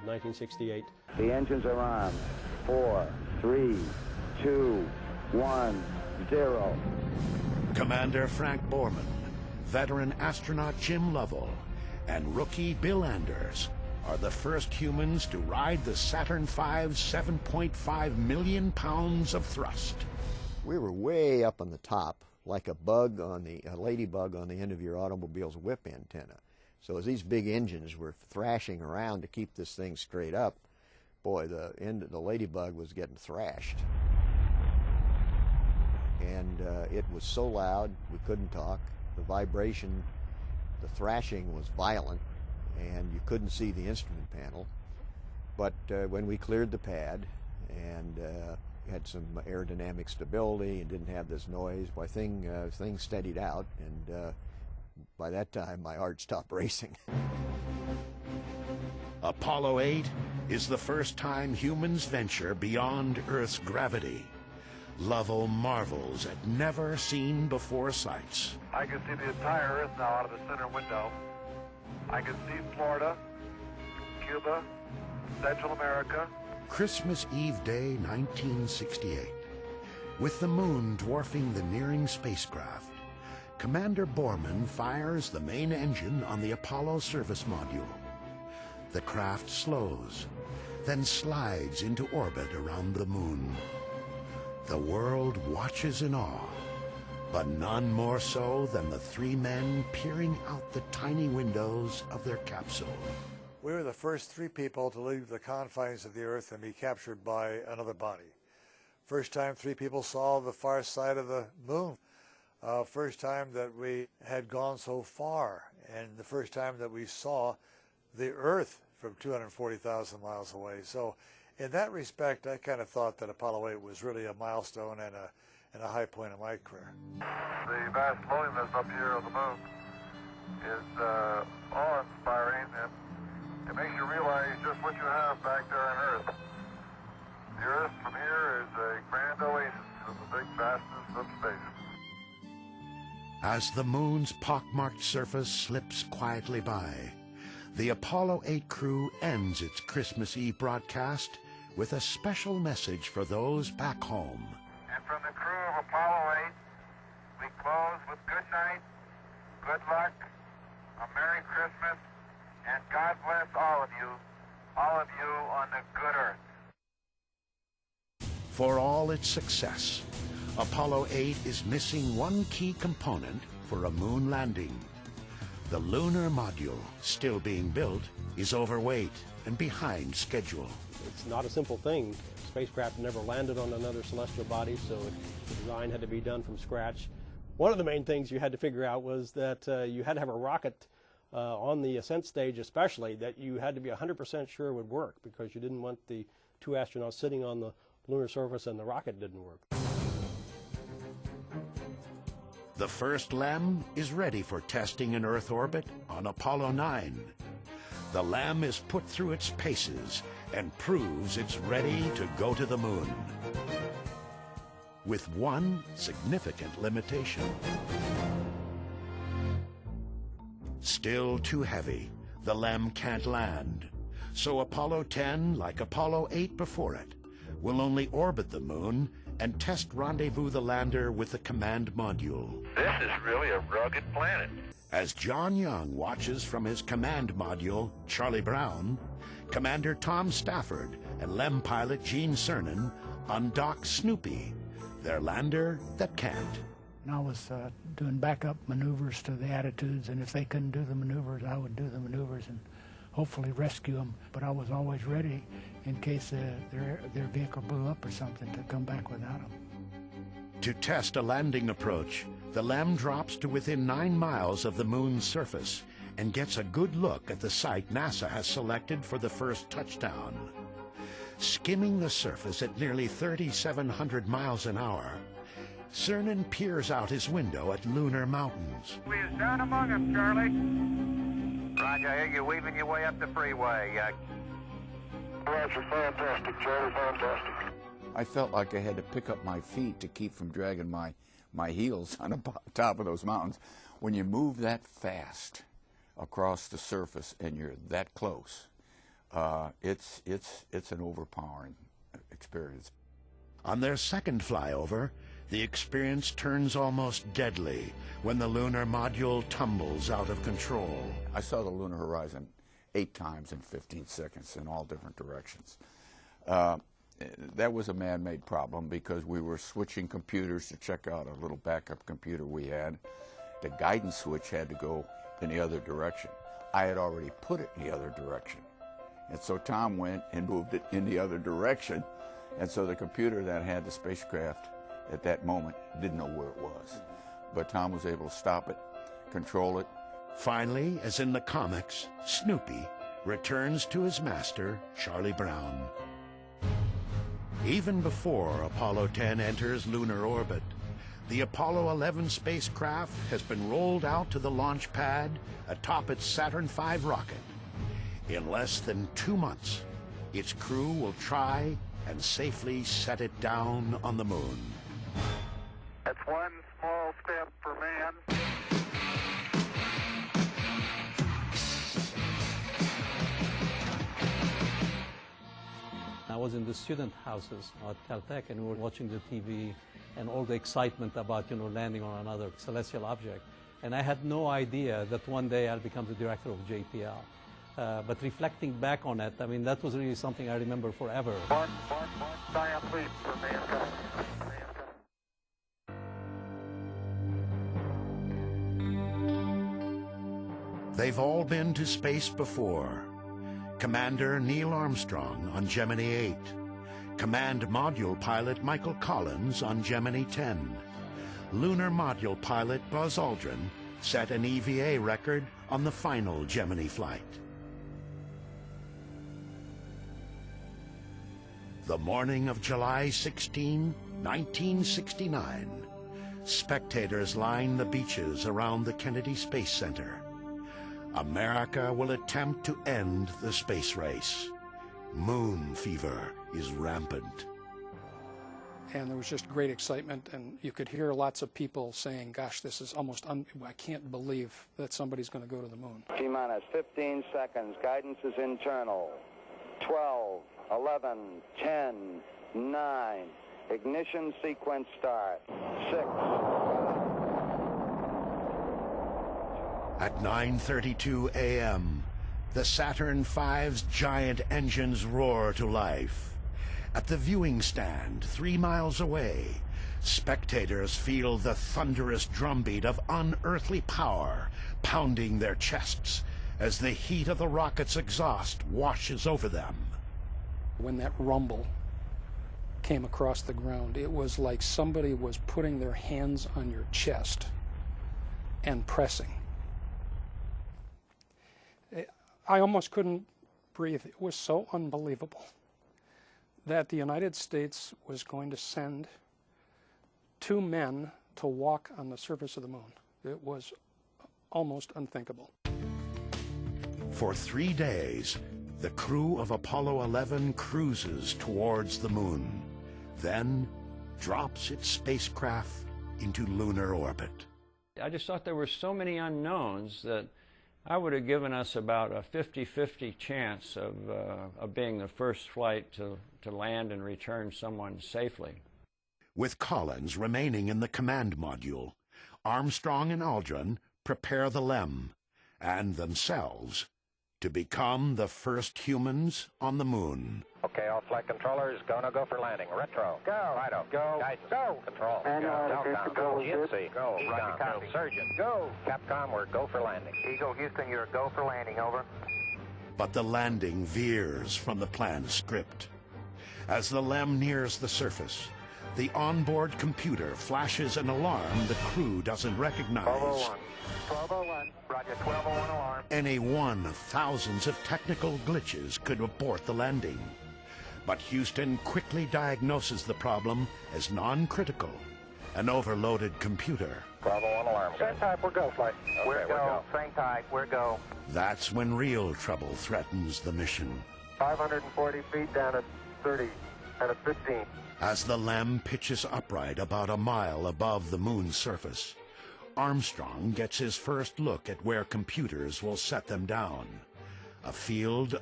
1968. The engines are on. 4, 3, 2, 1, 0. Commander Frank Borman, veteran astronaut Jim Lovell, and rookie Bill Anders are the first humans to ride the Saturn V's 7.5 million pounds of thrust. We were way up on the top, like a ladybug on the end of your automobile's whip antenna. So as these big engines were thrashing around to keep this thing straight up, boy, the ladybug was getting thrashed. And it was so loud, we couldn't talk. The vibration, the thrashing was violent, and you couldn't see the instrument panel. But when we cleared the pad and had some aerodynamic stability and didn't have this noise, why things steadied out, and by that time my heart stopped racing. Apollo 8 is the first time humans venture beyond Earth's gravity. Lovell marvels at never-seen-before sights. I can see the entire Earth now out of the center window. I can see Florida, Cuba, Central America. Christmas Eve Day, 1968. With the moon dwarfing the nearing spacecraft, Commander Borman fires the main engine on the Apollo service module. The craft slows, then slides into orbit around the moon. The world watches in awe, but none more so than the three men peering out the tiny windows of their capsule. We were the first three people to leave the confines of the Earth and be captured by another body. First time three people saw the far side of the moon. First time that we had gone so far, and the first time that we saw the Earth from 240,000 miles away. So in that respect, I kind of thought that Apollo 8 was really a milestone and a high point in my career. The vast loneliness up here on the moon is awe-inspiring, and it makes you realize just what you have back there on Earth. The Earth from here is a grand oasis in the big vastness of space. As the moon's pockmarked surface slips quietly by, the Apollo 8 crew ends its Christmas Eve broadcast with a special message for those back home. And from the crew of Apollo 8, we close with good night, good luck, a Merry Christmas, and God bless all of you on the good Earth. For all its success, Apollo 8 is missing one key component for a moon landing. The lunar module, still being built, is overweight and behind schedule. It's not a simple thing. Spacecraft never landed on another celestial body, so the design had to be done from scratch. One of the main things you had to figure out was that you had to have a rocket on the ascent stage especially that you had to be 100% sure would work, because you didn't want the two astronauts sitting on the lunar surface and the rocket didn't work. The first LEM is ready for testing in Earth orbit on Apollo 9. The LEM is put through its paces and proves it's ready to go to the moon. With one significant limitation. Still too heavy, the LEM can't land. So Apollo 10, like Apollo 8 before it, will only orbit the moon and test rendezvous the lander with the command module. This is really a rugged planet. As John Young watches from his command module, Charlie Brown, Commander Tom Stafford and LEM pilot Gene Cernan undock Snoopy, their lander that can't. And I was doing backup maneuvers to the attitudes, and if they couldn't do the maneuvers, I would do the maneuvers and hopefully rescue them. But I was always ready in case their vehicle blew up or something to come back without them. To test a landing approach, the LEM drops to within 9 miles of the moon's surface and gets a good look at the site NASA has selected for the first touchdown. Skimming the surface at nearly 3,700 miles an hour, Cernan peers out his window at Lunar Mountains. We is down among us, Charlie. Roger, I hear you weaving your way up the freeway. Roger, fantastic, Charlie, fantastic. I felt like I had to pick up my feet to keep from dragging my heels on the top of those mountains. When you move that fast across the surface and you're that close, it's an overpowering experience. On their second flyover, the experience turns almost deadly when the lunar module tumbles out of control. I saw the lunar horizon 8 times in 15 seconds in all different directions. That was a man-made problem because we were switching computers to check out a little backup computer we had. The guidance switch had to go in the other direction. I had already put it in the other direction. And so Tom went and moved it in the other direction. And so the computer that had the spacecraft at that moment didn't know where it was. But Tom was able to stop it, control it. Finally, as in the comics, Snoopy returns to his master, Charlie Brown. Even before Apollo 10 enters lunar orbit, the Apollo 11 spacecraft has been rolled out to the launch pad atop its Saturn V rocket. In less than 2 months, its crew will try and safely set it down on the moon. That's one small step for man. I was in the student houses at Caltech, and we were watching the TV and all the excitement about, landing on another celestial object. And I had no idea that one day I'll become the director of JPL. But reflecting back on it, I mean, that was really something I remember forever. One giant leap for mankind. They've all been to space before. Commander Neil Armstrong on Gemini 8. Command Module Pilot Michael Collins on Gemini 10. Lunar Module Pilot Buzz Aldrin set an EVA record on the final Gemini flight. The morning of July 16, 1969, spectators line the beaches around the Kennedy Space Center. America will attempt to end the space race. Moon fever is rampant. And there was just great excitement, and you could hear lots of people saying, gosh, this is almost, I can't believe that somebody's going to go to the moon. T-minus 15 seconds. Guidance is internal. 12, 11, 10, 9. Ignition sequence start. 6. At 9:32 a.m., the Saturn V's giant engines roar to life. At the viewing stand 3 miles away, spectators feel the thunderous drumbeat of unearthly power pounding their chests as the heat of the rocket's exhaust washes over them. When that rumble came across the ground, it was like somebody was putting their hands on your chest and pressing. I almost couldn't breathe. It was so unbelievable that the United States was going to send 2 men to walk on the surface of the moon. It was almost unthinkable. For 3 days, the crew of Apollo 11 cruises towards the moon, then drops its spacecraft into lunar orbit. I just thought there were so many unknowns that I would have given us about a 50-50 chance of being the first flight to land and return someone safely. With Collins remaining in the command module, Armstrong and Aldrin prepare the LEM and themselves to become the first humans on the moon. Okay, all flight controllers, go for landing. Retro. Go. Righto. Go. Guidance. Go. Control. Telcom. Go. GNC. Go. Roger, copy. Surgeon. Go. Capcom, we're go for landing. Eagle Houston, you're go for landing, over. But the landing veers from the planned script. As the LEM nears the surface, the onboard computer flashes an alarm the crew doesn't recognize. 1201. 1201. Roger, 1201 alarm. Any one of thousands of technical glitches could abort the landing. But Houston quickly diagnoses the problem as non-critical, an overloaded computer. 1201 alarm. Same type, we're go, flight. Okay, We're go. Same type, we're go. That's when real trouble threatens the mission. 540 feet down at 30, and at 15. As the LEM pitches upright about a mile above the moon's surface, Armstrong gets his first look at where computers will set them down. A field